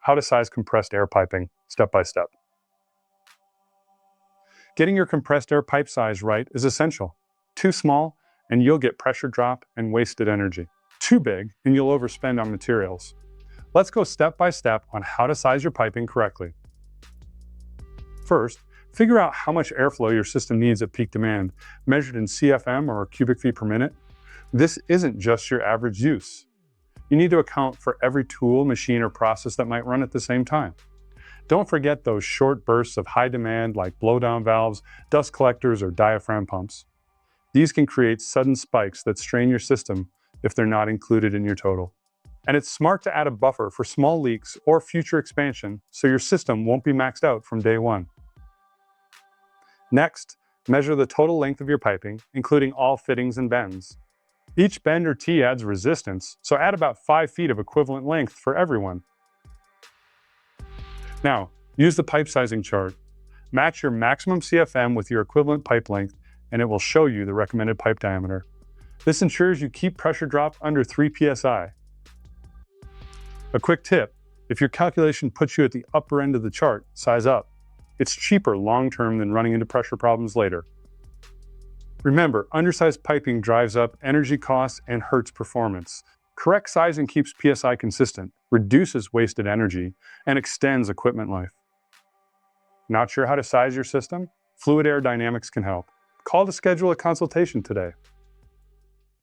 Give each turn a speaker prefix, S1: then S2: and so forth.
S1: how to size compressed air piping, step by step. Getting your compressed air pipe size right is essential. Too small, and you'll get pressure drop and wasted energy. Too big, and you'll overspend on materials. Let's go step by step on how to size your piping correctly. First, figure out how much airflow your system needs at peak demand, measured in CFM or cubic feet per minute. This isn't just your average use. You need to account for every tool, machine, or process that might run at the same time. Don't forget those short bursts of high demand like blowdown valves, dust collectors, or diaphragm pumps. These can create sudden spikes that strain your system if they're not included in your total. And it's smart to add a buffer for small leaks or future expansion so your system won't be maxed out from day one. Next, measure the total length of your piping, including all fittings and bends. Each bend or tee adds resistance, so add about 5 feet of equivalent length for everyone. Now, use the pipe sizing chart. Match your maximum CFM with your equivalent pipe length, and it will show you the recommended pipe diameter. This ensures you keep pressure drop under 3 psi. A quick tip, if your calculation puts you at the upper end of the chart, size up. It's cheaper long-term than running into pressure problems later. Remember, undersized piping drives up energy costs and hurts performance. Correct sizing keeps PSI consistent, reduces wasted energy, and extends equipment life. Not sure how to size your system? Fluid-Aire Dynamics can help. Call to schedule a consultation today.